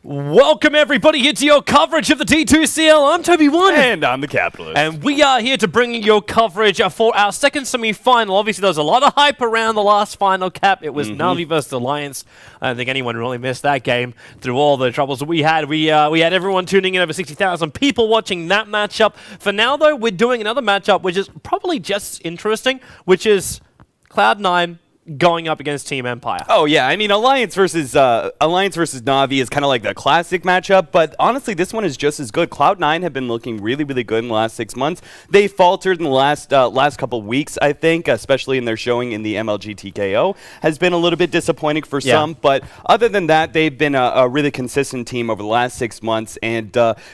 Welcome everybody here to your coverage of the T2CL. I'm TobiWan. And I'm the Capitalist. And we are here to bring you your coverage for our second semi-final. Obviously, there was a lot of hype around the last final, Cap. It was Navi versus Alliance. I don't think anyone really missed that game through all the troubles that we had. We had everyone tuning in, over 60,000 people watching that matchup. For now, though, we're doing another matchup, which is probably just as interesting, which is Cloud9 going up against Team Empire. Oh yeah, I mean Alliance versus Navi is kind of like the classic matchup, but honestly this one is just as good. Cloud9 have been looking really good in the last 6 months. They faltered in the last couple weeks, I think, especially in their showing in the MLG TKO has been a little bit disappointing for some, but other than that they've been a really consistent team over the last 6 months and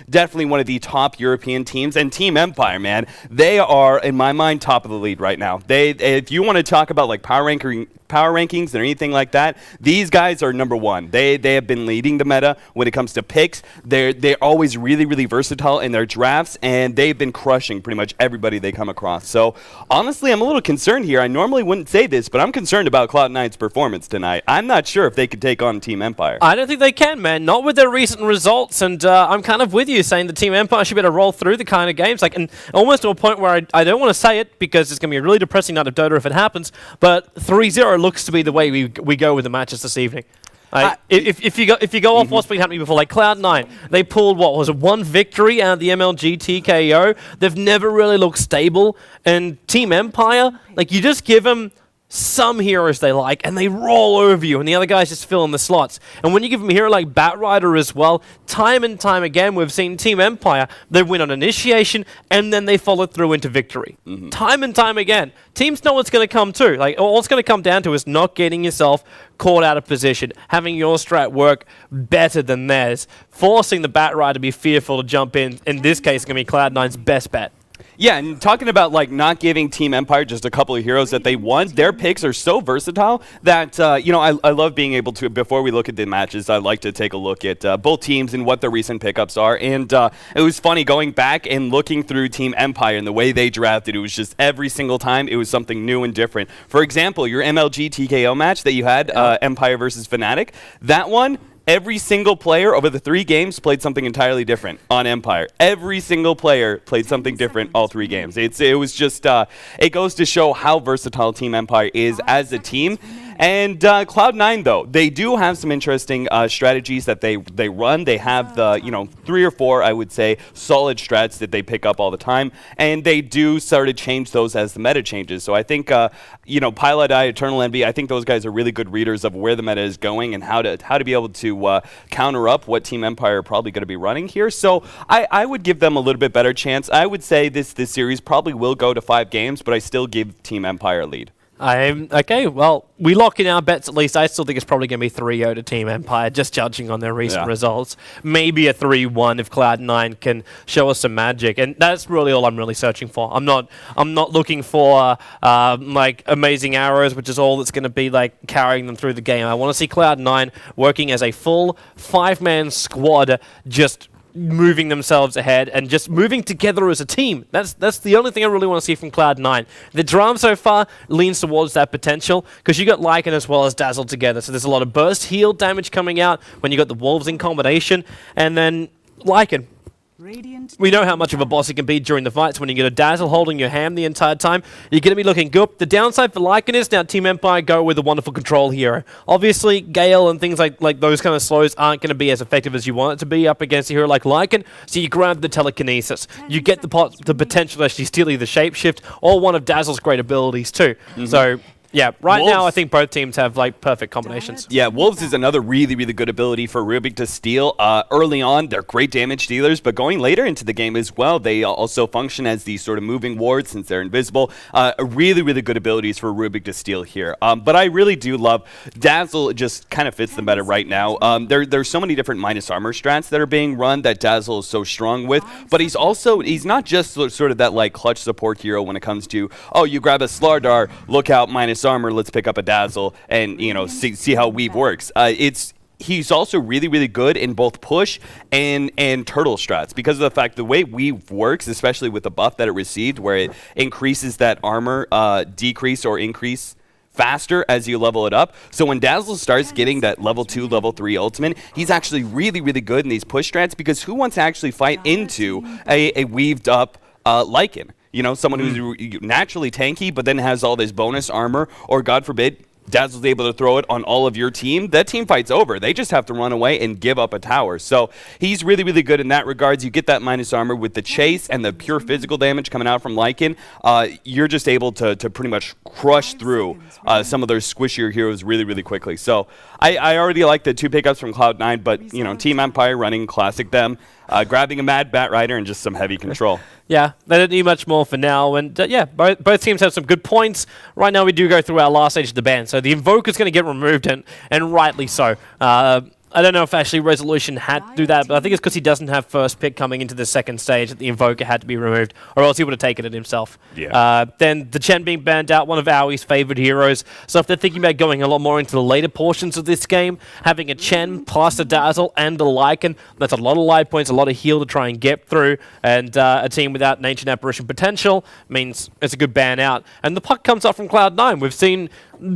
definitely one of the top European teams. And Team Empire, man, they are in my mind top of the league right now. If you want to talk about like power rankings or anything like that, these guys are number one. They have been leading the meta when it comes to picks. They're always really versatile in their drafts, and they've been crushing pretty much everybody they come across. So honestly, I'm a little concerned here. I normally wouldn't say this, but I'm concerned about Cloud9's performance tonight. I'm not sure if they could take on Team Empire. I don't think they can, man. Not with their recent results, and I'm kind of with you saying the Team Empire should be able to roll through the kind of games, like, and almost to a point where I don't want to say it because it's going to be a really depressing night of Dota if it happens, but 3-0 looks to be the way we go with the matches this evening. If you go off what's been happening before, like Cloud9, they pulled, what was it, one victory out of the MLG TKO. They've never really looked stable. And Team Empire, like, you just give them some heroes they like, and they roll over you, and the other guys just fill in the slots. And when you give them a hero like Batrider as well, time and time again, we've seen Team Empire, they win on initiation, and then they follow through into victory. Time and time again. Teams know what's going to come too. Like, all it's going to come down to is not getting yourself caught out of position, having your strat work better than theirs, forcing the Batrider to be fearful to jump in. In this case, it's going to be Cloud9's best bet. Yeah, and talking about like not giving Team Empire just a couple of heroes that they want, their picks are so versatile that, I love being able to, before we look at the matches, I like to take a look at both teams and what their recent pickups are. And it was funny going back and looking through Team Empire and the way they drafted. It was just every single time it was something new and different. For example, your MLG TKO match that you had, Empire versus Fnatic, that one, every single player over the 3 games played something entirely different on Empire. Every single player played something different all 3 games. It was just, it goes to show how versatile Team Empire is as a team. And Cloud9, though, they do have some interesting strategies that they run. They have the, 3 or 4, I would say, solid strats that they pick up all the time. And they do sort of change those as the meta changes. So I think, Pilot Eye, Eternal Envy, I think those guys are really good readers of where the meta is going and how to be able to counter up what Team Empire are probably going to be running here. So I would give them a little bit better chance. I would say this series probably will go to 5 games, but I still give Team Empire a lead. Okay, well, we lock in our bets at least. I still think it's probably going to be 3-0 to Team Empire, just judging on their recent results. Maybe a 3-1 if Cloud9 can show us some magic, and that's really all I'm really searching for. I'm not looking for like amazing arrows, which is all that's going to be like carrying them through the game. I want to see Cloud9 working as a full 5-man squad, just moving themselves ahead and just moving together as a team. That's the only thing I really want to see from Cloud9. The drama so far leans towards that potential because you got Lycan as well as Dazzle together, so there's a lot of burst heal damage coming out when you got the Wolves in combination, and then Lycan. We know how much of a boss he can be during the fights. When you get a Dazzle holding your hand the entire time, you're going to be looking good. The downside for Lycan is now Team Empire go with a wonderful control hero. Obviously, Gale and things like those kind of slows aren't going to be as effective as you want it to be up against a hero like Lycan, so you grab the telekinesis. You get the potential to actually steal either shapeshift or one of Dazzle's great abilities too. So yeah, right now I think both teams have like perfect combinations. Yeah, Wolves is another really good ability for Rubik to steal. Early on, they're great damage dealers, but going later into the game as well, they also function as these sort of moving wards since they're invisible. Really good abilities for Rubik to steal here. But I really do love Dazzle. It just kind of fits the meta right now. There's so many different minus armor strats that are being run that Dazzle is so strong with, but he's not just sort of that like clutch support hero when it comes to, oh, you grab a Slardar, look out, minus armor, let's pick up a Dazzle and see how Weave works. He's also really good in both push and turtle strats because of the fact the way Weave works, especially with the buff that it received where it increases that armor decrease or increase faster as you level it up. So when Dazzle starts getting that level 2, level 3 ultimate, he's actually really, really good in these push strats, because who wants to actually fight into a weaved up Lycan? You know, someone who's naturally tanky, but then has all this bonus armor, or God forbid, Dazzle's able to throw it on all of your team. That team fight's over. They just have to run away and give up a tower. So he's really, really good in that regards. You get that minus armor with the chase and the pure physical damage coming out from Lycan. You're just able to pretty much crush through some of those squishier heroes really, really quickly. So I already like the 2 pickups from Cloud9, but, you know, Team Empire running classic them, grabbing a Mad Bat Rider and just some heavy control. Yeah, they don't need much more for now. And yeah, both teams have some good points. Right now we do go through our last stage of the ban. So the Invoker's going to get removed, and rightly so. I don't know if actually Resolution had to do that, but I think it's because he doesn't have first pick coming into the second stage that the Invoker had to be removed, or else he would have taken it himself. Yeah. Then the Chen being banned out, one of Aui's favorite heroes. So if they're thinking about going a lot more into the later portions of this game, having a Chen plus a Dazzle and a Lycan, that's a lot of life points, a lot of heal to try and get through, and a team without an Ancient Apparition potential means it's a good ban out. And the puck comes up from Cloud9. We've seen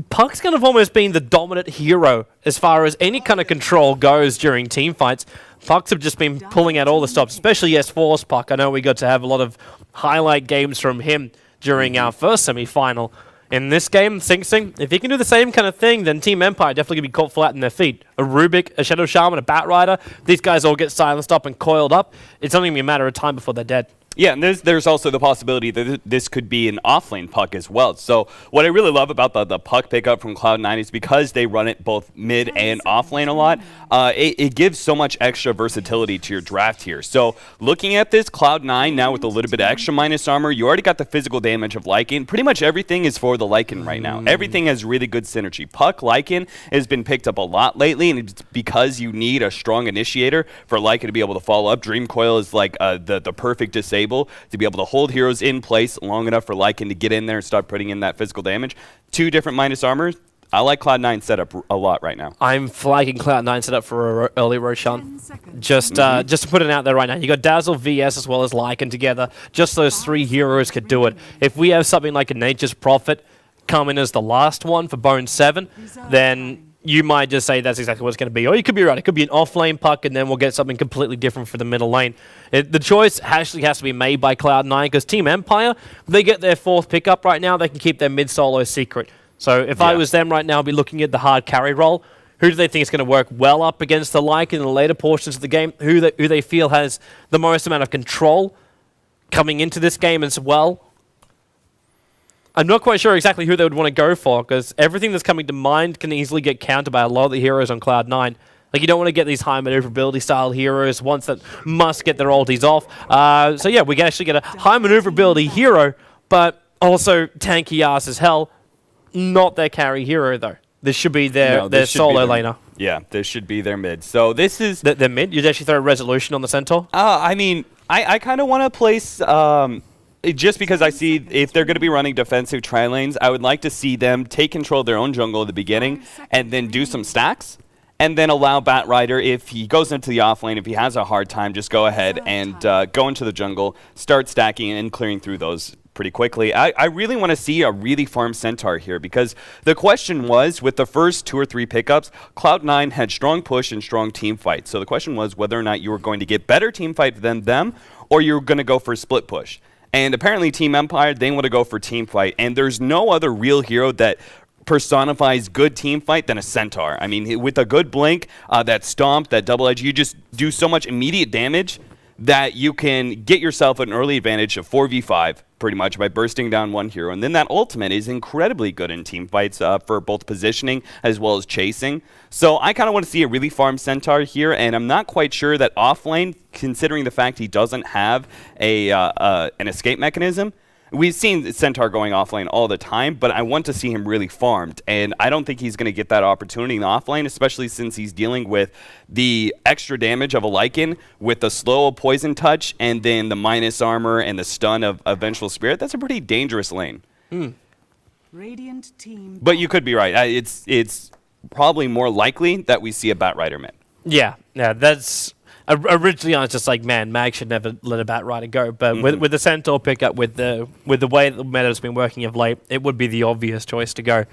Puck's kind of almost been the dominant hero as far as any kind of control goes during team fights. Pucks have just been pulling out all the stops, especially S4's Puck. I know we got to have a lot of highlight games from him during our first semi-final. In this game, Sing Sing, if he can do the same kind of thing, then Team Empire definitely going to be caught flat in their feet. A Rubik, a Shadow Shaman, a Bat Rider, these guys all get silenced up and coiled up. It's only going to be a matter of time before they're dead. Yeah, and there's also the possibility that this could be an offlane puck as well. So what I really love about the puck pickup from Cloud9 is because they run it both mid and offlane a lot, it gives so much extra versatility to your draft here. So looking at this, Cloud9 now with a little bit of extra minus armor, you already got the physical damage of Lycan. Pretty much everything is for the Lycan right now. Everything has really good synergy. Puck Lycan has been picked up a lot lately, and it's because you need a strong initiator for Lycan to be able to follow up. Dream Coil is like the perfect disable to be able to hold heroes in place long enough for Lycan to get in there and start putting in that physical damage. 2 different minus armors. I like Cloud9 setup a lot right now. I'm flagging Cloud9 setup for early Roshan. Just to put it out there right now. You got Dazzle, VS, as well as Lycan together. Just those 3 heroes could do it. If we have something like a Nature's Prophet come in as the last one for Bone 7, then you might just say that's exactly what it's going to be. Or you could be right. It could be an off-lane puck, and then we'll get something completely different for the middle lane. The choice actually has to be made by Cloud9, because Team Empire, they get their 4th pickup right now. They can keep their mid-solo secret. So if I was them right now, I'd be looking at the hard carry role. Who do they think is going to work well up against the Lycan in the later portions of the game? Who they feel has the most amount of control coming into this game as well? I'm not quite sure exactly who they would want to go for, because everything that's coming to mind can easily get countered by a lot of the heroes on Cloud9. Like, you don't want to get these high maneuverability style heroes, ones that must get their ultis off. So yeah, we can actually get a high maneuverability hero, but also tanky ass as hell. Not their carry hero, though. This should be their solo laner. Yeah, this should be their mid. So this is... Their mid? You'd actually throw a Resolution on the Centaur? I mean, I kind of want to place... just because I see if they're going to be running defensive tri-lanes, I would like to see them take control of their own jungle at the beginning and then do some stacks, and then allow Bat Rider, if he goes into the offlane, if he has a hard time, just go ahead and go into the jungle, start stacking and clearing through those pretty quickly. I really want to see a really farm Centaur here, because the question was, with the first 2 or 3 pickups, Cloud9 had strong push and strong team fight. So the question was whether or not you were going to get better team fight than them, or you were going to go for split push. And apparently Team Empire, they want to go for team fight. And there's no other real hero that personifies good team fight than a Centaur. I mean, with a good blink, that stomp, that double edge, you just do so much immediate damage that you can get yourself an early advantage of 4v5 pretty much by bursting down one hero. And then that ultimate is incredibly good in team fights for both positioning as well as chasing. So I kind of want to see a really farm Centaur here, and I'm not quite sure that offlane, considering the fact he doesn't have an escape mechanism. We've seen Centaur going offlane all the time, but I want to see him really farmed, and I don't think he's going to get that opportunity in the offlane, especially since he's dealing with the extra damage of a Lycan with the slow poison touch and then the minus armor and the stun of Vengeful Spirit. That's a pretty dangerous lane. Radiant team. But you could be right. It's probably more likely that we see a Bat Rider mid. Yeah, that's Originally, I was just like, man, Mag should never let a Bat Rider go. But with the Centaur pickup, with the way that the meta's been working of late, it would be the obvious choice to go.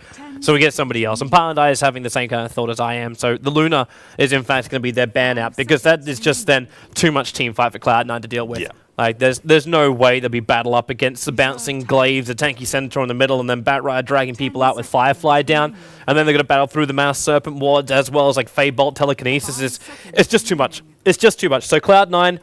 So we get somebody else. And Paladai is having the same kind of thought as I am. So the Luna is, in fact, going to be their ban out, because that is just then too much team fight for Cloud9 to deal with. Yeah. Like, there's no way they'll be battle up against the bouncing Glaives, the tanky Centaur in the middle, and then Bat Rider dragging people out with Firefly down. And then they're going to battle through the Mouse Serpent wards, as well as, like, Fey Bolt Telekinesis. It's just too much. It's just too much. So Cloud9,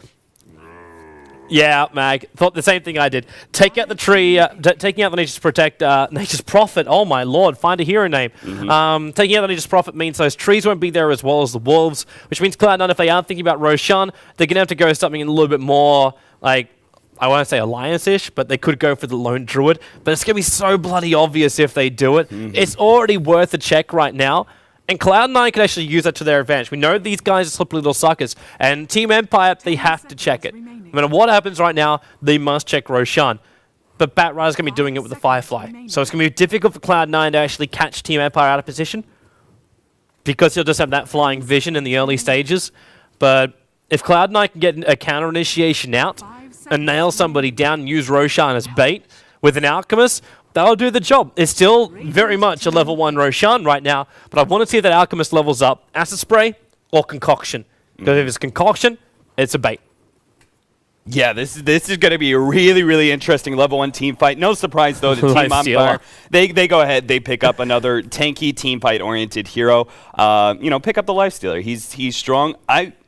yeah, Mag, thought the same thing I did. Take out the tree, taking out the Nature's Protect, Nature's Prophet, oh my lord, find a hero name. Taking out the Nature's Prophet means those trees won't be there as well as the wolves, which means Cloud9, if they are thinking about Roshan, they're going to have to go something a little bit more, like, I won't say Alliance-ish, but they could go for the Lone Druid. But it's going to be so bloody obvious if they do it. It's already worth a check right now. And Cloud9 can actually use that to their advantage. We know these guys are slippery little suckers. And Team Empire, they have to check it. No matter what happens right now, they must check Roshan. But Bat Rider's going to be doing it with the Firefly. So it's going to be difficult for Cloud9 to actually catch Team Empire out of position, because he'll just have that flying vision in the early stages. But if Cloud9 can get a counter initiation out and nail somebody down and use Roshan as bait with an Alchemist, that'll do the job. It's still very much a level 1 Roshan right now, but I want to see if that Alchemist levels up Acid Spray or Concoction. Because if it's Concoction, it's a bait. Yeah, this is going to be a really, really interesting level 1 team fight. No surprise, though, the Team Empire, they go ahead, they pick up another tanky team fight-oriented hero. Pick up the Lifestealer. He's strong.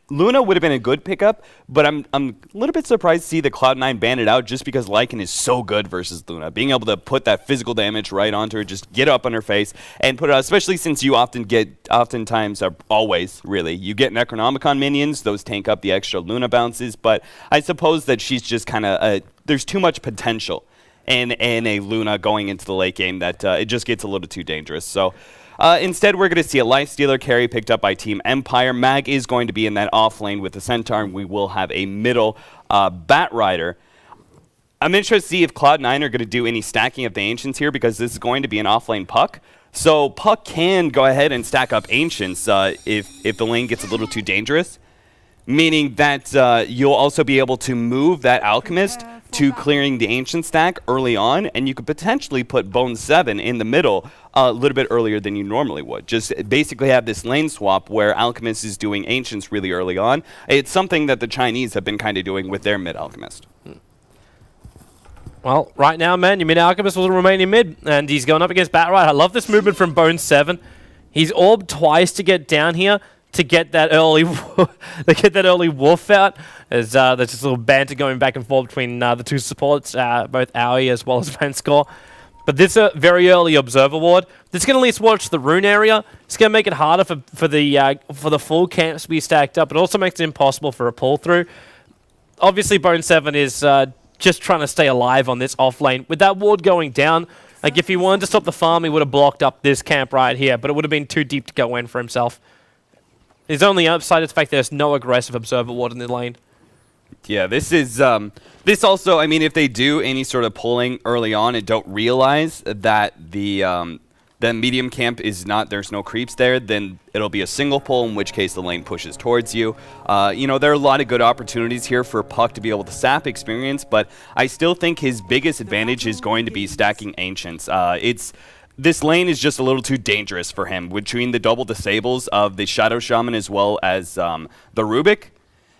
Luna would have been a good pickup, but I'm a little bit surprised to see the Cloud9 ban it out, just because Lycan is so good versus Luna. Being able to put that physical damage right onto her, just get up on her face and put it out, especially since you always, really, you get Necronomicon minions, those tank up the extra Luna bounces, but I suppose that she's just kind of, there's too much potential in a Luna going into the late game that it just gets a little too dangerous. So instead, we're going to see a Lifestealer carry picked up by Team Empire. Mag is going to be in that off lane with the Centaur, and we will have a middle Bat Rider. I'm interested to see if Cloud9 are going to do any stacking of the Ancients here, because this is going to be an off lane Puck. So Puck can go ahead and stack up Ancients if the lane gets a little too dangerous, meaning that you'll also be able to move that Alchemist to clearing the Ancient stack early on, and you could potentially put Bone 7 in the middle a little bit earlier than you normally would. Just basically have this lane swap where Alchemist is doing Ancients really early on. It's something that the Chinese have been kind of doing with their mid-Alchemist. Well, right now, man, your mid-Alchemist will remain in mid, and he's going up against Bat Rider. I love this movement from Bone 7. He's orbed twice to get down here, to get that early wolf out. There's just a little banter going back and forth between the two supports, both Aoi as well as Vanscore. But this very early Observer Ward, this is going to at least watch the rune area. It's going to make it harder for the full camps to be stacked up. It also makes it impossible for a pull through. Obviously, Bone 7 is just trying to stay alive on this off lane. With that ward going down, like if he wanted to stop the farm, he would have blocked up this camp right here, but it would have been too deep to go in for himself. His only upside is the fact there's no aggressive Observer Ward in the lane. Yeah, this is this also, I mean, if they do any sort of pulling early on and don't realize that the medium camp is not, there's no creeps there, then it'll be a single pull, in which case the lane pushes towards you. There are a lot of good opportunities here for Puck to be able to sap experience, but I still think his biggest advantage is going to be stacking Ancients. This lane is just a little too dangerous for him. Between the double disables of the Shadow Shaman as well as the Rubik,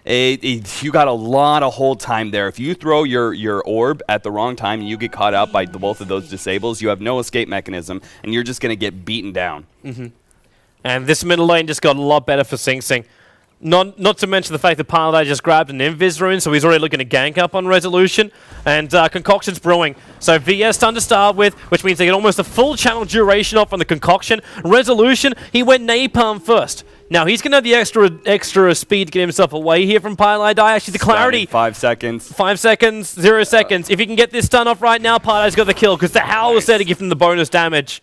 you got a lot of hold time there. If you throw your orb at the wrong time and you get caught out by both of those disables, you have no escape mechanism, and you're just going to get beaten down. And this middle lane just got a lot better for Sing Sing. Not to mention the fact that Paladai just grabbed an Invis rune, so he's already looking to gank up on Resolution. And Concoction's brewing. So VS done to start with, which means they get almost a full channel duration off on the Concoction. Resolution, he went Napalm first. Now he's going to have the extra speed to get himself away here from Paladai. Actually, the clarity. 5 seconds. 5 seconds, 0 seconds. If he can get this stun off right now, Paladai's got the kill, because the Howl was there to give him the bonus damage.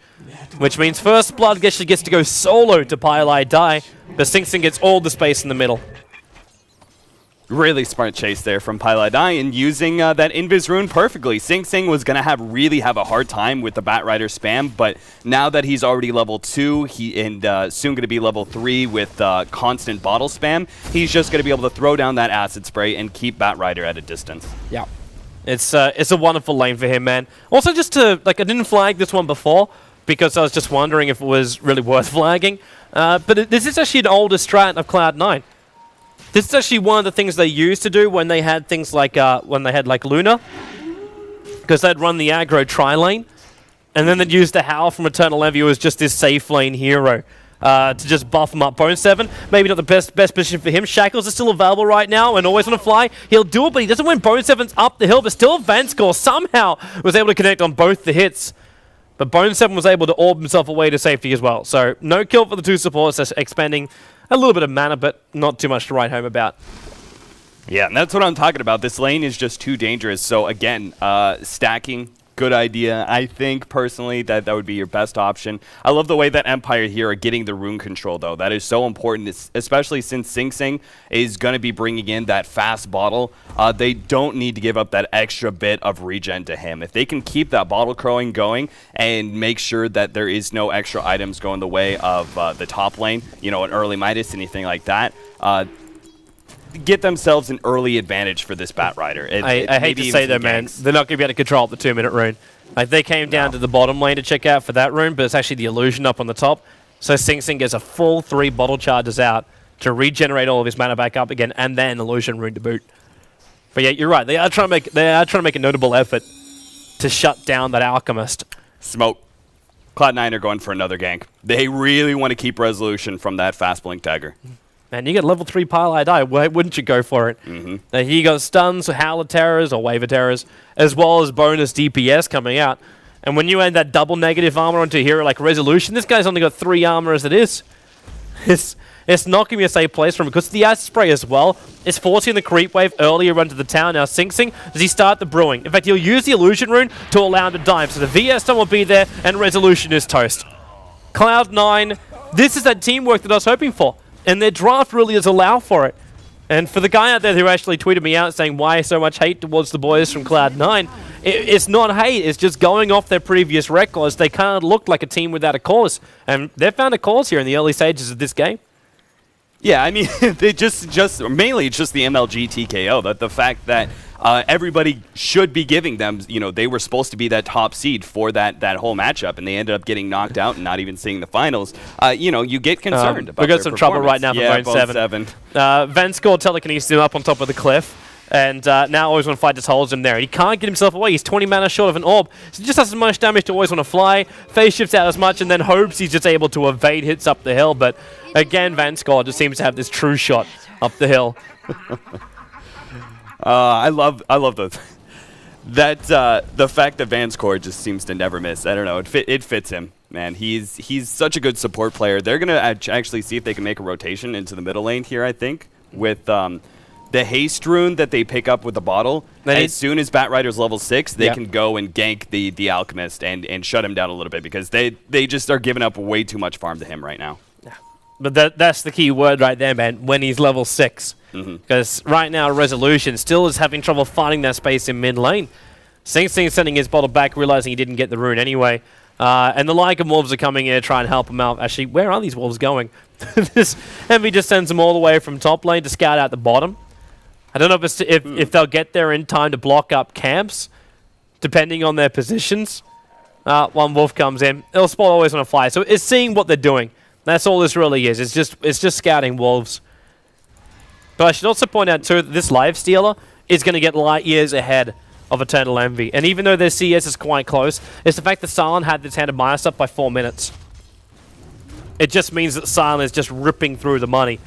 Which means First Blood actually gets to go solo to Paladai, but Sing Sing gets all the space in the middle. Really smart chase there from Paladai and using that Invis rune perfectly. Sing Sing was going to really have a hard time with the Batrider spam, but now that he's already level 2 and soon going to be level 3 with constant bottle spam, he's just going to be able to throw down that acid spray and keep Batrider at a distance. Yeah. It's a wonderful lane for him, man. Also, just to, I didn't flag this one before because I was just wondering if it was really worth flagging, but this is actually an older strat of Cloud9. This is actually one of the things they used to do when they had things like Luna, because they'd run the aggro tri-lane, and then they'd use the Howl from Eternal Envy as just this safe lane hero to just buff him up. Bone 7, maybe not the best position for him. Shackles is still available right now and always on a fly. He'll do it, but he doesn't win. Bone 7's up the hill, but still Vanscore somehow was able to connect on both the hits. But Bone 7 was able to orb himself away to safety as well. So no kill for the two supports, that's expending a little bit of mana, but not too much to write home about. Yeah, and that's what I'm talking about. This lane is just too dangerous. So again, stacking, good idea. I think personally that would be your best option. I love the way that Empire here are getting the rune control, though. That is so important, especially since Sing Sing is going to be bringing in that fast bottle. They don't need to give up that extra bit of regen to him. If they can keep that bottle crowing going and make sure that there is no extra items going the way of the top lane, an early Midas, anything like that, get themselves an early advantage for this Batrider. I hate to say though, man, they're not going to be able to control the 2-minute rune. They came down to the bottom lane to check out for that rune, but it's actually the illusion up on the top. So Sing Sing gets a full 3 bottle charges out to regenerate all of his mana back up again, and then illusion rune to boot. But yeah, you're right. They are trying to make a notable effort to shut down that alchemist. Smoke. Cloud9 are going for another gank. They really want to keep resolution from that fast blink dagger. Man, you get level 3 Pile Die. Why wouldn't you go for it? Now, he got stuns, Howler Terrors, or Wave of Terrors, as well as bonus DPS coming out. And when you add that double negative armor onto a hero like Resolution, this guy's only got 3 armor as it is. It's not going to be a safe place for him because the acid spray as well is forcing the creep wave earlier onto the town. Now, Sing Sing, does he start the brewing? In fact, he'll use the illusion rune to allow him to dive. So the VS stun will be there, and Resolution is toast. Cloud9, this is that teamwork that I was hoping for. And their draft really does allow for it. And for the guy out there who actually tweeted me out saying why so much hate towards the boys from Cloud9, it's not hate, it's just going off their previous records. They kind of look like a team without a cause. And they've found a cause here in the early stages of this game. Yeah, I mean, they just mainly it's just the MLG TKO. That the fact that everybody should be giving them, they were supposed to be that top seed for that whole matchup, and they ended up getting knocked out and not even seeing the finals. You get concerned about we got some trouble right now from Bone 7. Vanscore telekinesis him up on top of the cliff, and now Always Want to Fight just holds him there. He can't get himself away. He's 20 mana short of an orb, so he just has as much damage to Always Want to Fly, phase shifts out as much, and then hopes he's just able to evade hits up the hill. But again, Vanscore just seems to have this true shot up the hill. I love the fact that Vanscore just seems to never miss. I don't know. It fits him, man. He's such a good support player. They're gonna actually see if they can make a rotation into the middle lane here. I think with the haste rune that they pick up with the bottle. As soon as Batrider's level 6, they can go and gank the alchemist and shut him down a little bit because they just are giving up way too much farm to him right now. But that's the key word right there, man, when he's level 6. Because right now, Resolution still is having trouble finding that space in mid lane. Sing Sing sending his bottle back, realizing he didn't get the rune anyway. And the Lycan Wolves are coming in to try and help him out. Actually, where are these Wolves going? This Envy just sends them all the way from top lane to scout out the bottom. I don't know if they'll get there in time to block up camps, depending on their positions. One Wolf comes in. It'll spot Always Want to Fly. So it's seeing what they're doing. That's all this really is. It's just scouting Wolves. But I should also point out, too, that this Lifestealer is going to get light years ahead of Eternal Envy. And even though their CS is quite close, it's the fact that Silent had this handed minus up by 4 minutes. It just means that Silent is just ripping through the money.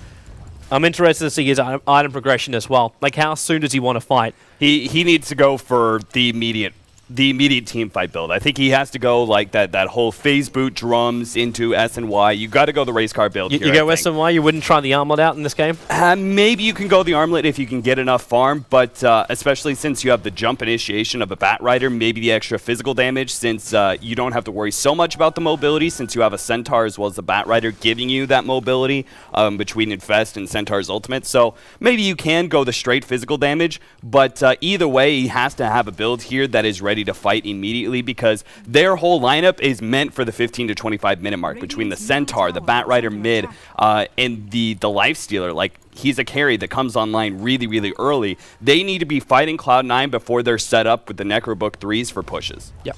I'm interested to see his item progression as well. Like, how soon does he want to fight? He needs to go for the immediate the immediate team fight build. I think he has to go like that whole phase boot drums into S and Y. You got to go the race car build. You go S and Y. You wouldn't try the armlet out in this game. Maybe you can go the armlet if you can get enough farm, but especially since you have the jump initiation of a Bat Rider, maybe the extra physical damage since you don't have to worry so much about the mobility since you have a Centaur as well as the Bat Rider giving you that mobility between Infest and Centaur's ultimate. So maybe you can go the straight physical damage, but either way, he has to have a build here that is ready to fight immediately because their whole lineup is meant for the 15 to 25 minute mark between the Centaur, the Bat Rider mid, and the Lifestealer. Like, he's a carry that comes online really, really early. They need to be fighting Cloud9 before they're set up with the Necrobook 3s for pushes. Yep.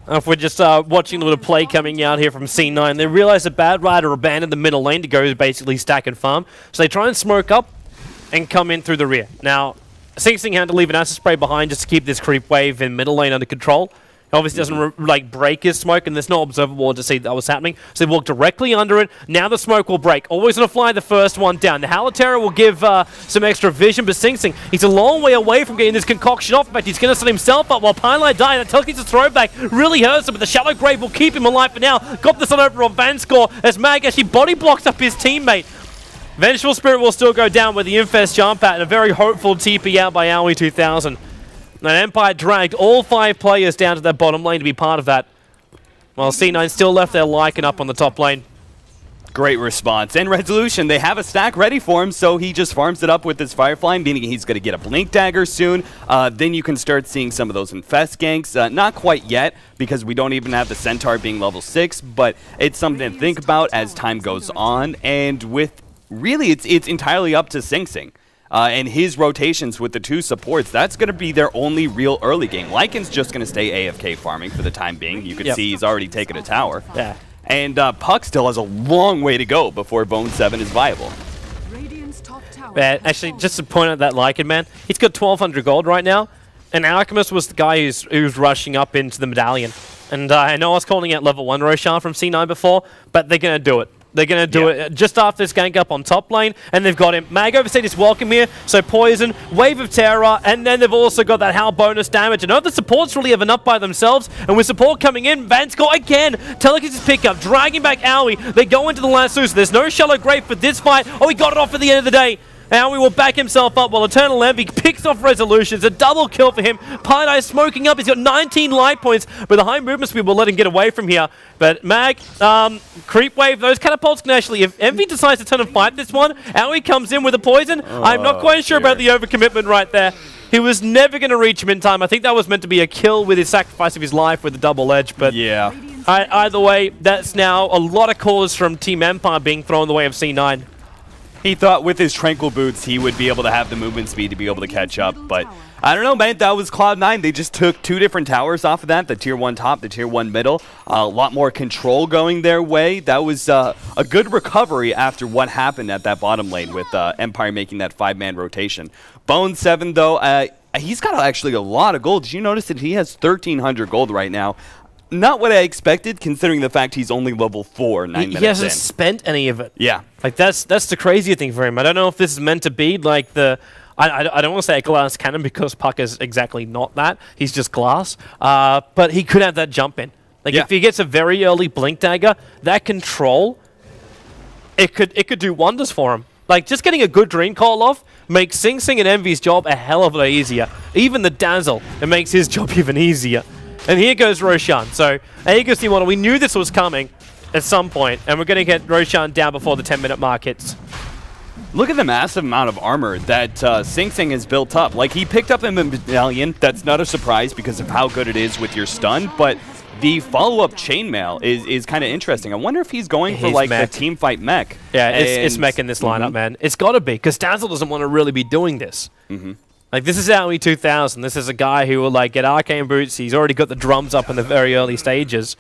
If we're just watching a little play coming out here from C9, they realize the Bat Rider abandoned the middle lane to go basically stack and farm. So they try and smoke up and come in through the rear. Now, Sing had to leave an acid spray behind just to keep this creep wave in middle lane under control. It obviously doesn't break his smoke, and there's no observable to see that was happening. So they walk directly under it. Now the smoke will break. Always going to fly the first one down. The Halotera will give some extra vision, but Sing, he's a long way away from getting this concoction off. In fact, he's going to set himself up while Pylai dies. That telekinesis throwback really hurts him, but the Shallow Grave will keep him alive for now. Got this on over on Vanscore as Mag actually body blocks up his teammate. Vengeful Spirit will still go down with the Infest jump at and a very hopeful TP out by Aoi 2000. And Empire dragged all 5 players down to their bottom lane to be part of that. While C9 still left their Lycan up on the top lane. Great response. And Resolution, they have a stack ready for him, so he just farms it up with his Firefly, meaning he's going to get a Blink Dagger soon. Then you can start seeing some of those Infest ganks. Not quite yet, because we don't even have the Centaur being level 6, but it's something to think about as time goes on. And with really, it's entirely up to Sing and his rotations with the 2 supports. That's going to be their only real early game. Lycan's just going to stay AFK farming for the time being. You can see he's already taken a tower. Yeah. And Puck still has a long way to go before Bone 7 is viable. Actually, just to point out that Lycan, man, he's got 1,200 gold right now, and Alchemist was the guy who's rushing up into the medallion. And I know I was calling out level 1 Roshan from C9 before, but they're going to do it. They're going to do it just after this gank up on top lane, and they've got him. Mag overseed is welcome here, so Poison, Wave of Terror, and then they've also got that Howl bonus damage. And none of the supports really have enough by themselves, and with support coming in, Vanscore again, telekinesis pickup, dragging back Aoi. They go into the lasso, so there's no Shallow Grave for this fight. Oh, he got it off at the end of the day. Aoi will back himself up while Eternal Envy picks off Resolutions. A double kill for him. Pylai smoking up. He's got 19 life points, but the high movement speed will let him get away from here. But Mag, Creep Wave, those catapults can actually, if Envy decides to turn and fight this one, Aoi comes in with a poison. I'm not quite sure about the overcommitment right there. He was never going to reach him in time. I think that was meant to be a kill with his sacrifice of his life with the double edge, but yeah. Either way, that's now a lot of calls from Team Empire being thrown the way of C9. He thought with his Tranquil Boots he would be able to have the movement speed to be able to catch up, but I don't know, man. That was Cloud9. They just took 2 different towers off of that, the tier 1 top, the tier 1 middle. A lot more control going their way. That was a good recovery after what happened at that bottom lane with Empire making that 5-man rotation. Bone 7, though, he's got actually a lot of gold. Did you notice that he has 1,300 gold right now? Not what I expected, considering the fact he's only level 4 9 minutes in. He hasn't spent any of it. Yeah. Like, that's the crazy thing for him. I don't know if this is meant to be like the... I don't want to say a glass cannon because Puck is exactly not that. He's just glass. But he could have that jump in. Like, if he gets a very early Blink Dagger, that control, it could do wonders for him. Like, just getting a good Dream Call off makes Sing and Envy's job a hell of a lot easier. Even the Dazzle, it makes his job even easier. And here goes Roshan. So, Aegis T1, we knew this was coming at some point, and we're going to get Roshan down before the 10-minute mark hits. Look at the massive amount of armor that Sing has built up. Like, he picked up a medallion. That's not a surprise because of how good it is with your stun, but the follow-up chainmail is kind of interesting. I wonder if he's going for, like, the team fight mech. Yeah, it's mech in this lineup, man. It's got to be, because Dazzle doesn't want to really be doing this. Like, this is Aoi 2000. This is a guy who will, like, get Arcane Boots. He's already got the drums up in the very early stages.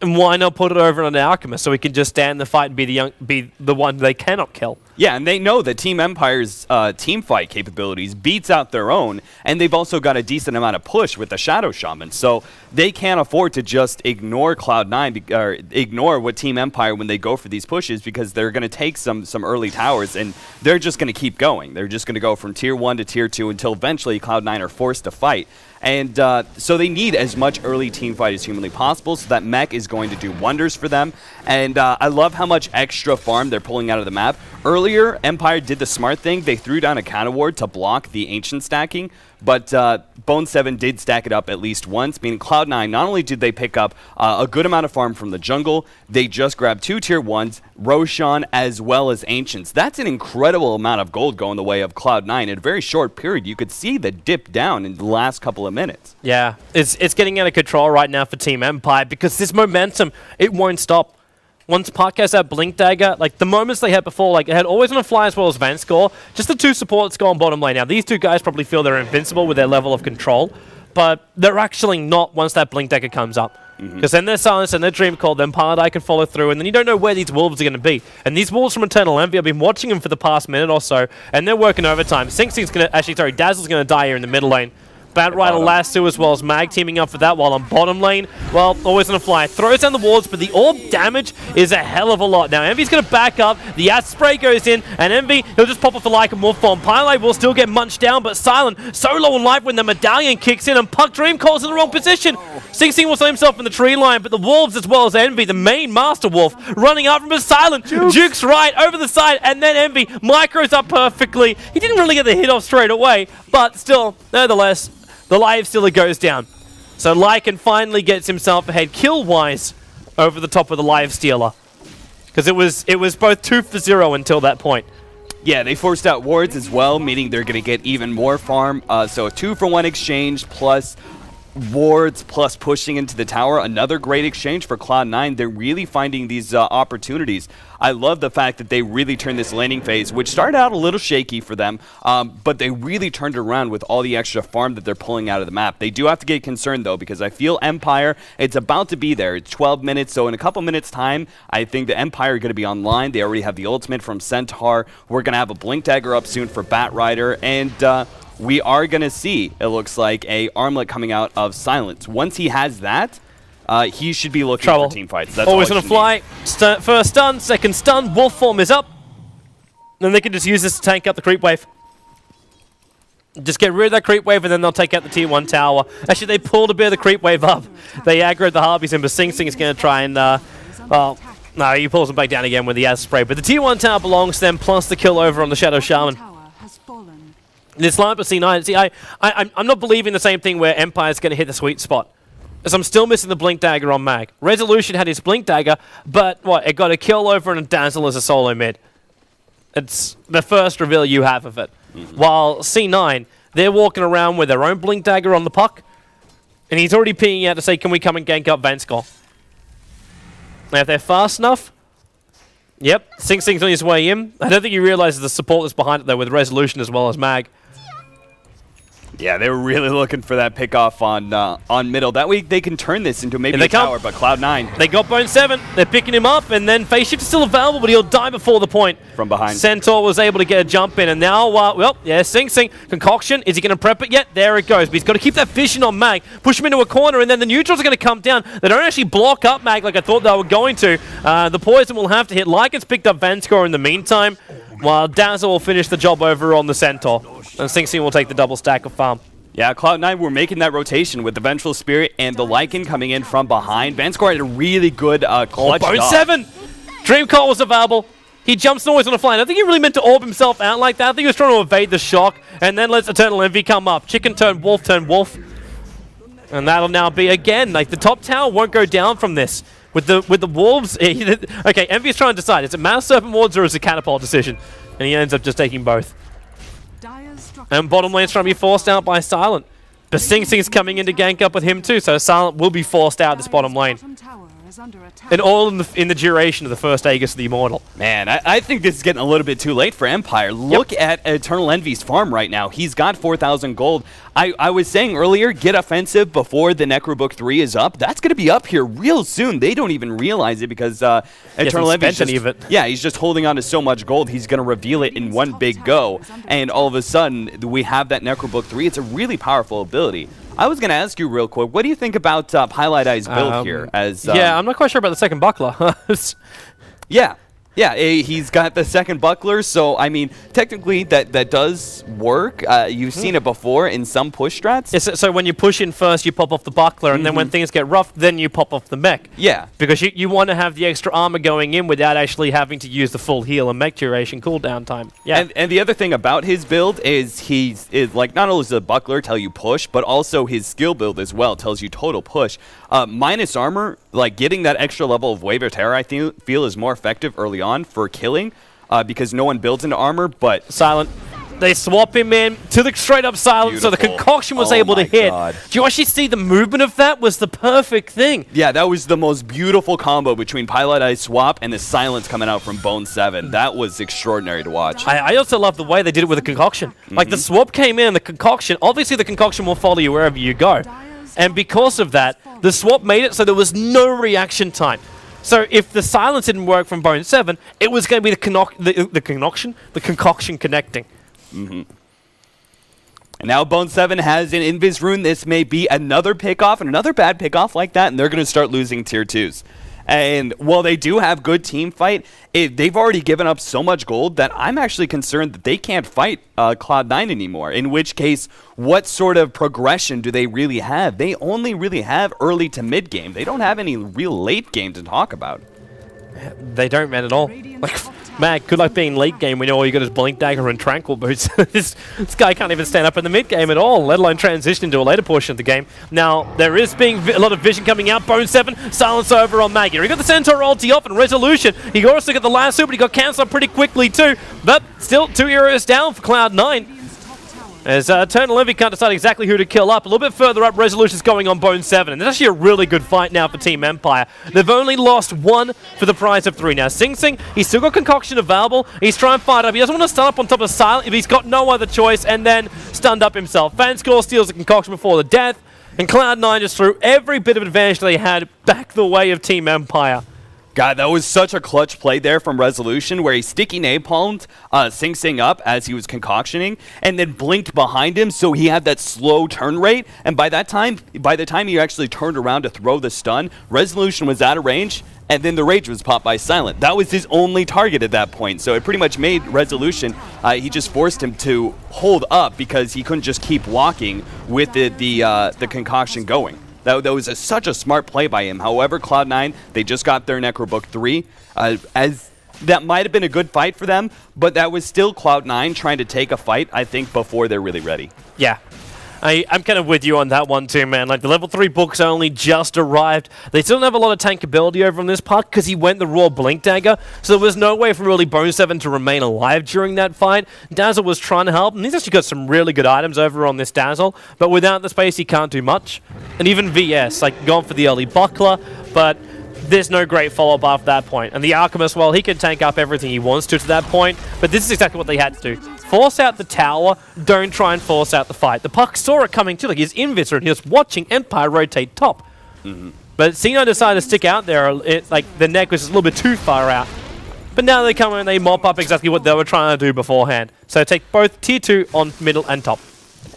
And why not put it over on an Alchemist so he can just stand the fight and be the one they cannot kill? Yeah, and they know that Team Empire's team fight capabilities beats out their own, and they've also got a decent amount of push with the Shadow Shaman, so they can't afford to just ignore Cloud9 or ignore what Team Empire when they go for these pushes, because they're going to take some early towers, and they're just going to keep going. They're just going to go from tier 1 to tier 2 until eventually Cloud9 are forced to fight. And so they need as much early team fight as humanly possible, so that mech is going to do wonders for them. And I love how much extra farm they're pulling out of the map. Earlier, Empire did the smart thing. They threw down a counter ward to block the Ancient stacking, but Bone 7 did stack it up at least once, meaning Cloud9, not only did they pick up a good amount of farm from the jungle, they just grabbed 2 tier 1s, Roshan, as well as Ancients. That's an incredible amount of gold going the way of Cloud9 in a very short period. You could see the dip down in the last couple of minutes. Yeah, it's getting out of control right now for Team Empire because this momentum, it won't stop. Once Puck has that Blink Dagger, like the moments they had before, like it had always on a fly as well as Van score, just the 2 supports go on bottom lane. Now, these 2 guys probably feel they're invincible with their level of control, but they're actually not once that Blink Dagger comes up. Because then their Silence and their Dream Call, then Paladin can follow through, and then you don't know where these Wolves are going to be. And these Wolves from Eternal Envy, I've been watching them for the past minute or so, and they're working overtime. Dazzle's going to die here in the middle lane. Bad Rider Lasso as well as Mag teaming up for that, while on bottom lane, well, always on a fly. Throws down the wards, but the orb damage is a hell of a lot. Now, Envy's going to back up, the Acid Spray goes in, and Envy, he'll just pop off the Lycan Wolf form. Pylite will still get munched down, but Silent, so low on life when the Medallion kicks in, and Puck Dream Call's in the wrong position. Sing Sing will save himself in the tree line, but the Wolves as well as Envy, the main Master Wolf, running up from his Silent. Jukes right over the side, and then Envy micros up perfectly. He didn't really get the hit off straight away, but still, nevertheless, the live stealer goes down. So Lycan finally gets himself ahead kill-wise over the top of the live stealer. Because it was both 2 for 0 until that point. Yeah, they forced out wards as well, meaning they're going to get even more farm. So a 2 for 1 exchange plus wards plus pushing into the tower. Another great exchange for Cloud9. They're really finding these opportunities. I love the fact that they really turned this laning phase, which started out a little shaky for them, but they really turned it around with all the extra farm that they're pulling out of the map. They do have to get concerned, though, because I feel Empire, it's about to be there. It's 12 minutes, so in a couple minutes' time, I think the Empire are going to be online. They already have the ultimate from Centaur. We're going to have a Blink Dagger up soon for Bat Rider, and we are going to see, it looks like, a armlet coming out of Silence. Once he has that, he should be looking for team fights. That's always on a fly. First stun, second stun. Wolf form is up. Then they can just use this to tank out the creep wave. Just get rid of that creep wave, and then they'll take out the tier 1 tower. Actually, they pulled a bit of the creep wave up. They aggroed the Harpies in, but Sing Sing is going to try and... well, no, he pulls them back down again with the Acid Spray. But the tier 1 tower belongs to them, plus the kill over on the Shadow Shaman. This lineup of C9, see, I'm not believing the same thing where Empire's going to hit the sweet spot. As I'm still missing the Blink Dagger on Mag. Resolution had his Blink Dagger, but what? It got a kill over and a Dazzle as a solo mid. It's the first reveal you have of it. While C9, they're walking around with their own Blink Dagger on the Puck, and he's already pinging out to say, can we come and gank up Vanskol? Now, if they're fast enough, yep, Sing Sing's on his way in. I don't think he realizes the support that's behind it, though, with Resolution as well as Mag. Yeah, they were really looking for that pickoff on middle. That way they can turn this into maybe a tower, but Cloud9. They got Bone 7. They're picking him up, and then Phase Shift is still available, but he'll die before the point. From behind. Centaur was able to get a jump in, and now, well, yeah, Sing Sing. Concoction, is he going to prep it yet? There it goes. But he's got to keep that vision on Mag, push him into a corner, and then the neutrals are going to come down. They don't actually block up Mag like I thought they were going to. The poison will have to hit. Lycan's picked up Vanscore in the meantime, while Dazzle will finish the job over on the Centaur. And Sing Sing will take the double stack of farm. Yeah, Cloud9 were making that rotation with the Vengeful Spirit and the Lycan coming in from behind. Vanscore had a really good clutch Bone 7! Dream Call was available. He jumps always on a fly. I think he really meant to orb himself out like that. I think he was trying to evade the shock, and then lets Eternal Envy come up. Chicken turn wolf. And that'll now be, again, like the top tower won't go down from this. With the wolves, okay, Envy is trying to decide, is it Mouse Serpent Wards or is it Catapult decision? And he ends up just taking both. And bottom lane's trying to be forced out by Silent. But Sing Sing's coming in to gank up with him too, so Silent will be forced out this bottom lane. And all in the duration of the first Aegis of the Immortal. Man, I think this is getting a little bit too late for Empire. Look at Eternal Envy's farm right now. He's got 4,000 gold. I was saying earlier, get offensive before the Necrobook 3 is up. That's going to be up here real soon. They don't even realize it because Eternal Envy's he's just holding on to so much gold. He's going to reveal it in one big go. And all of a sudden, we have that Necrobook 3. It's a really powerful ability. I was going to ask you real quick, what do you think about Highlight Eye's build here? Yeah, I'm not quite sure about the second buckler. Yeah. Yeah, he's got the second buckler, so I mean, technically that does work. You've seen it before in some push strats. Yes, so when you push in first, you pop off the buckler, and then when things get rough, then you pop off the mech. Yeah. Because you want to have the extra armor going in without actually having to use the full heal and mech duration cooldown time. Yeah. And the other thing about his build is he's like not only does the buckler tell you push, but also his skill build as well tells you total push. Minus armor, like getting that extra level of Wave of Terror, I feel is more effective early on for killing because no one builds into armor, but... Silent. They swap him in to the straight up silent, so the concoction was able to hit. God. Do you actually see the movement of that was the perfect thing? Yeah, that was the most beautiful combo between Pilot Eye Swap and the silence coming out from Bone 7. That was extraordinary to watch. I also love the way they did it with the concoction. Like the swap came in, the concoction, obviously the concoction will follow you wherever you go. And because of that, the swap made it so there was no reaction time. So if the silence didn't work from Bone 7, it was going to be the concoction connecting. And now Bone 7 has an Invis rune. This may be another pickoff and another bad pickoff like that, and they're going to start losing tier 2s. And while they do have good team fight, they've already given up so much gold that I'm actually concerned that they can't fight Cloud9 anymore. In which case, what sort of progression do they really have? They only really have early to mid game. They don't have any real late game to talk about. They don't, man, at all. Like, man, good luck being late game when all you got is Blink Dagger and Tranquil Boots. this guy can't even stand up in the mid game at all, let alone transition into a later portion of the game. Now, there is being a lot of vision coming out. Bone 7, silence over on Maggie. He got the Centaur ulti off and Resolution. He also got the last super, but he got cancelled pretty quickly too. But still, 2 heroes down for Cloud9. As Eternal Envy can't decide exactly who to kill up. A little bit further up, Resolution's going on Bone 7. And there's actually a really good fight now for Team Empire. They've only lost 1 for the prize of 3. Now, Sing Sing, he's still got Concoction available. He's trying to fight up. He doesn't want to stun up on top of Silent if he's got no other choice, and then stunned up himself. Fanscore steals the Concoction before the death, and Cloud9 just threw every bit of advantage they had back the way of Team Empire. God, that was such a clutch play there from Resolution where he sticky napalmed Sing Sing up as he was concoctioning and then blinked behind him so he had that slow turn rate. And by the time he actually turned around to throw the stun, Resolution was out of range and then the rage was popped by Silent. That was his only target at that point. So it pretty much made Resolution, he just forced him to hold up because he couldn't just keep walking with the concoction going. That was such a smart play by him. However, Cloud9, they just got their Necrobook 3. As that might have been a good fight for them, but that was still Cloud9 trying to take a fight, I think, before they're really ready. Yeah. I'm kind of with you on that one too, man. Like, the level 3 books only just arrived. They still don't have a lot of tankability over on this part because he went the raw Blink Dagger, so there was no way for really Bone 7 to remain alive during that fight. Dazzle was trying to help, and he's actually got some really good items over on this Dazzle, but without the space, he can't do much. And even VS, like, gone for the early Buckler, but there's no great follow-up after that point. And the Alchemist, well, he can tank up everything he wants to that point, but this is exactly what they had to do. Force out the tower, don't try and force out the fight. The Puck saw it coming too, like he's invisor, and he was watching Empire rotate top. But C9 decided to stick out there, like the neck was just a little bit too far out. But now they come in and they mop up exactly what they were trying to do beforehand. So take both tier 2 on middle and top.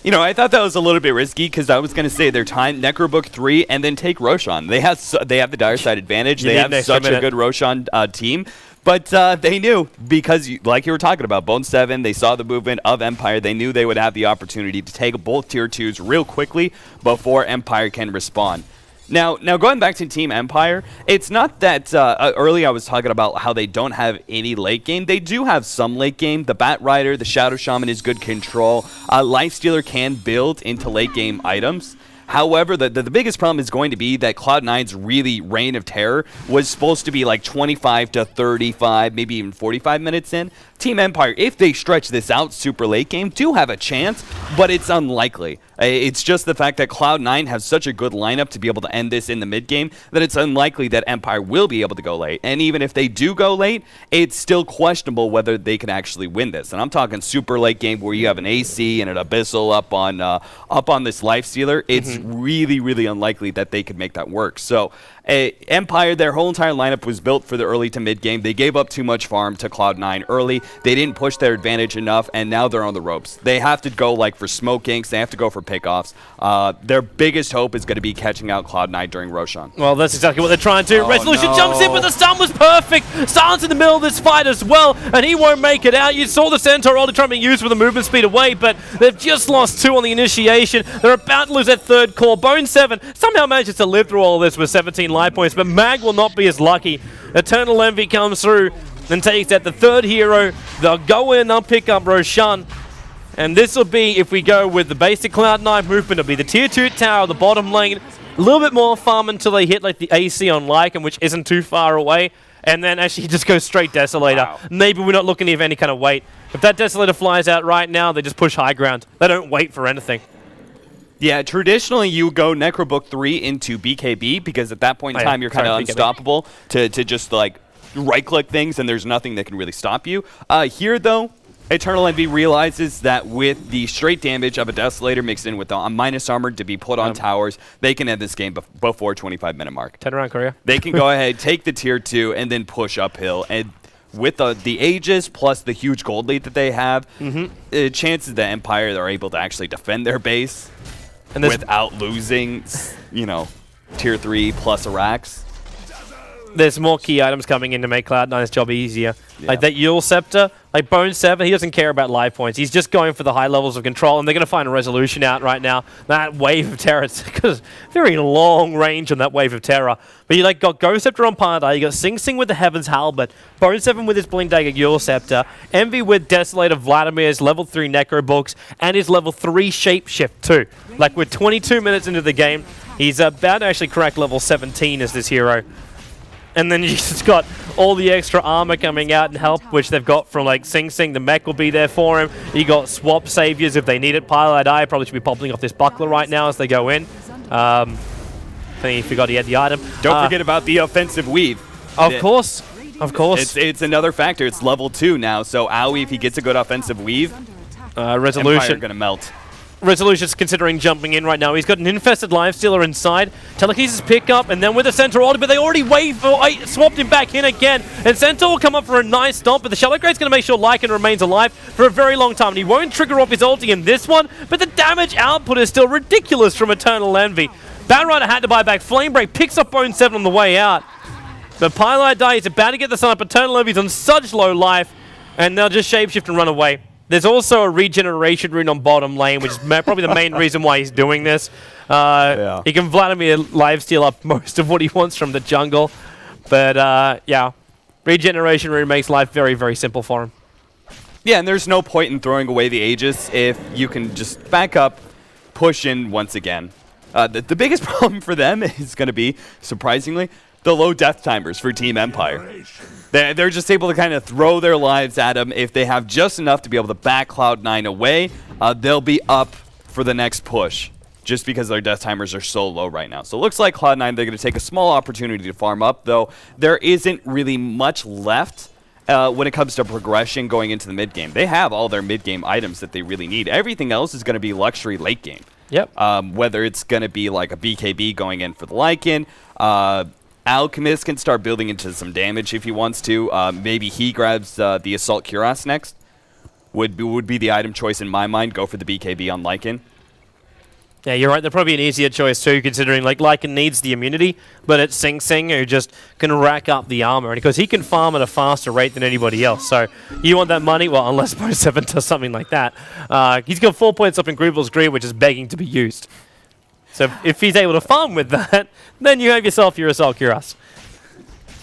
You know, I thought that was a little bit risky because I was going to say their time Necrobook 3 and then take Roshan. They have the dire side advantage. They have such a good Roshan team. But they knew because, like you were talking about, Bone 7, they saw the movement of Empire. They knew they would have the opportunity to take both tier 2s real quickly before Empire can respond. Now going back to Team Empire, it's not that early I was talking about how they don't have any late game. They do have some late game. The Bat Rider, the Shadow Shaman is good control. Lifestealer can build into late game items. However, the biggest problem is going to be that Cloud9's really reign of terror was supposed to be like 25 to 35, maybe even 45 minutes in. Team Empire, if they stretch this out super late game, do have a chance, but it's unlikely. It's just the fact that Cloud9 has such a good lineup to be able to end this in the mid game that it's unlikely that Empire will be able to go late. And even if they do go late, it's still questionable whether they can actually win this. And I'm talking super late game where you have an AC and an Abyssal up on this Lifestealer. It's really, really unlikely that they could make that work. So Empire, their whole entire lineup was built for the early to mid game. They gave up too much farm to Cloud9 early. They didn't push their advantage enough, and now they're on the ropes. They have to go like for smoke ganks. They have to go for pickoffs. Their biggest hope is going to be catching out Cloud9 during Roshan. Well, that's exactly what they're trying to do. Oh, Resolution no. jumps in, but the stun was perfect. Silence in the middle of this fight as well, and he won't make it out. You saw the Centaur already trying to be used with the movement speed away, but they've just lost 2 on the initiation. They're about to lose that third core. Bone 7 somehow manages to live through all of this with 17 life points, but Mag will not be as lucky. Eternal Envy comes through and takes out the third hero. They'll go in and they'll pick up Roshan. And this will be, if we go with the basic Cloud9 movement, it'll be the tier 2 tower, the bottom lane, a little bit more farm until they hit like the AC on Lycan, which isn't too far away, and then actually just go straight Desolator. Wow. Maybe we're not looking at any kind of wait. If that Desolator flies out right now, they just push high ground. They don't wait for anything. Yeah, traditionally you go Necrobook 3 into BKB because at that point in time you're kind of unstoppable to just like right-click things and there's nothing that can really stop you. Here though, Eternal Envy realizes that with the straight damage of a Desolator mixed in with a minus armor to be put on towers, they can end this game before 25-minute mark. 10 around Korea. They can go ahead, take the tier 2, and then push uphill. And with the Aegis plus the huge gold lead that they have, chances that Empire are able to actually defend their base and without losing, you know, tier 3 plus Arax. There's more key items coming in to make Cloud9's job easier. Yeah. Like that Yule Scepter, like Bone 7, he doesn't care about life points. He's just going for the high levels of control, and they're going to find a resolution out right now. That Wave of Terror, because very long range on that Wave of Terror. But you like got Ghost Scepter on Paladai, you got Sing Sing with the Heaven's Halberd, Bone 7 with his Blink Dagger Yule Scepter, Envy with Desolator Vladimir's level 3 Necro Books, and his level 3 Shapeshift too. Like we're 22 minutes into the game, he's about to actually crack level 17 as this hero. And then you just got all the extra armor coming out and help, which they've got from like Sing Sing. The mech will be there for him. You got swap saviors if they need it. Paladai probably should be popping off this buckler right now as they go in. I think he forgot he had the item. Don't forget about the offensive weave. Of course. Of course. It's another factor. It's level 2 now. So Aoi, if he gets a good offensive weave, Resolution going to melt. Resolution's considering jumping in right now. He's got an infested Lifestealer inside. Telekinesis pick up, and then with the Centaur ulti, but they already swapped him back in again. And Centaur will come up for a nice stomp, but the Shallow Grade's going to make sure Lycan remains alive for a very long time. And he won't trigger off his ulti in this one, but the damage output is still ridiculous from Eternal Envy. Batrider had to buy back. Flamebreak picks up Bone 7 on the way out. But Paladai is about to get the sun up. Eternal Envy's on such low life, and they'll just shapeshift and run away. There's also a regeneration rune on bottom lane, which is probably the main reason why he's doing this. He can Vladimir lifesteal up most of what he wants from the jungle. But yeah, regeneration rune makes life very, very simple for him. Yeah, and there's no point in throwing away the Aegis if you can just back up, push in once again. The biggest problem for them is going to be, surprisingly, the low death timers for Team Empire. They're just able to kind of throw their lives at them. If they have just enough to be able to back Cloud9 away, they'll be up for the next push just because their death timers are so low right now. So it looks like Cloud9, they're going to take a small opportunity to farm up, though there isn't really much left when it comes to progression going into the mid-game. They have all their mid-game items that they really need. Everything else is going to be luxury late game. Yep. Whether it's going to be like a BKB going in for the Lycan, Alchemist can start building into some damage if he wants to. Maybe he grabs the Assault Cuirass next. Would be the item choice in my mind. Go for the BKB on Lycan. Yeah, you're right. They're probably an easier choice too, considering like Lycan needs the immunity, but it's Sing Sing who just can rack up the armor, and because he can farm at a faster rate than anybody else. So you want that money? Well, unless Bone 7 does something like that. He's got 4 points up in Grievel's Greed, which is begging to be used. So if he's able to farm with that, then you have yourself your Assault Cuirass.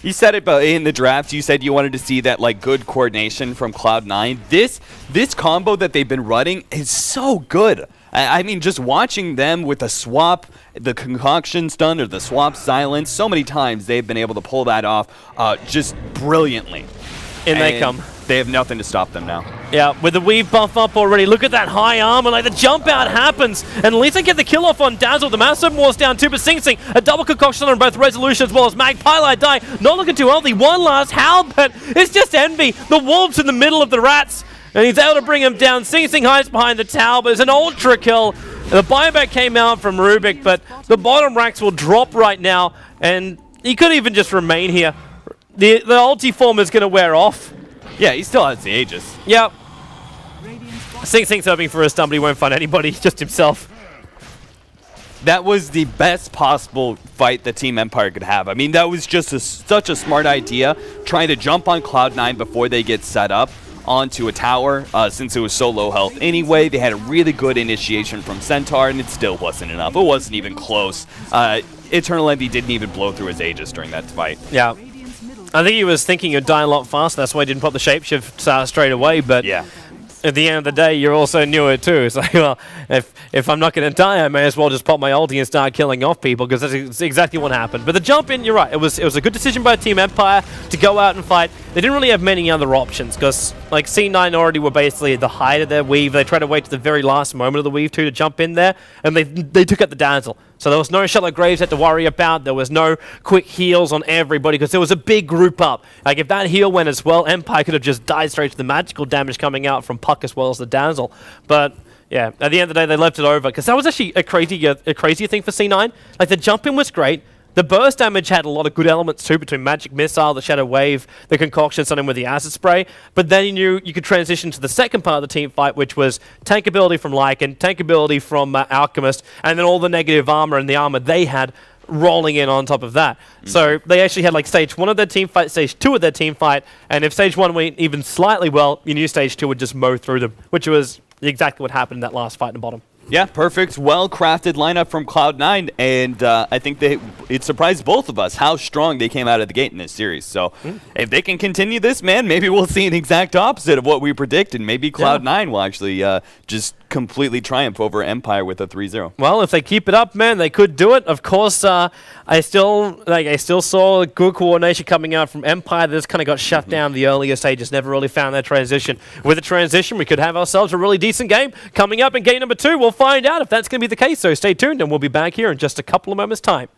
You said it in the draft. You said you wanted to see that like good coordination from Cloud9. This combo that they've been running is so good. I mean, just watching them with the swap, the concoction stun, or the swap silence, so many times they've been able to pull that off just brilliantly. And they come. They have nothing to stop them now. Yeah, with the weave buff up already. Look at that high armor. Like, the jump out happens. And at least they get the kill off on Dazzle. The Massive War's down too, but Sing Sing, a double concoction on both Resolution as well as Mag. Paladai not looking too healthy. One last howl, but it's just Envy. The Wolves in the middle of the Rats. And he's able to bring him down. Sing Sing hides behind the tower, but it's an ultra kill. The buyback came out from Rubik, but the bottom racks will drop right now. And he could even just remain here. The ulti form is going to wear off. Yeah, he still has the Aegis. Yep. Radiant's bottom Sing's hoping for a stun, but he won't find anybody, just himself. That was the best possible fight that Team Empire could have. I mean, that was just such a smart idea, trying to jump on Cloud9 before they get set up onto a tower, since it was so low health anyway. They had a really good initiation from Centaur, and it still wasn't enough. It wasn't even close. Eternal Envy didn't even blow through his Aegis during that fight. Yeah. Radiant's middle I think he was thinking he'd die a lot faster, that's why he didn't pop the shapeshift straight away, but Yeah. at the end of the day, you also knew it too. It's like, well, if I'm not going to die, I may as well just pop my ulti and start killing off people, because that's exactly what happened. But the jump in, you're right, it was a good decision by Team Empire to go out and fight. They didn't really have many other options, because like C9 already were basically at the height of their weave. They tried to wait to the very last moment of the weave too to jump in there, and they took out the Dazzle. So there was no Shallow Graves had to worry about. There was no quick heals on everybody, because there was a big group up. Like, if that heal went as well, Empire could have just died straight to the magical damage coming out from Puck as well as the Dazzle. But yeah, at the end of the day, they left it over, because that was actually a crazier thing for C9. Like, the jump in was great. The burst damage had a lot of good elements too, between Magic Missile, the Shadow Wave, the Concoction, something with the Acid Spray. But then you knew you could transition to the second part of the team fight, which was tank ability from Lycan, tank ability from Alchemist, and then all the negative armor and the armor they had rolling in on top of that. So they actually had like stage 1 of their team fight, stage 2 of their team fight, and if stage 1 went even slightly well, you knew stage 2 would just mow through them, which was exactly what happened in that last fight in the bottom. Yeah, perfect, well-crafted lineup from Cloud9, and I think it surprised both of us how strong they came out of the gate in this series. So if they can continue this, man, maybe we'll see an exact opposite of what we predicted. Maybe Cloud9 will actually just completely triumph over Empire with a 3-0. Well, if they keep it up, man, they could do it. Of course, I still saw good coordination coming out from Empire. That just kind of got shut down the earlier stages. Never really found that transition. With the transition, we could have ourselves a really decent game coming up in game number 2. We'll find out if that's going to be the case. So stay tuned, and we'll be back here in just a couple of moments' time.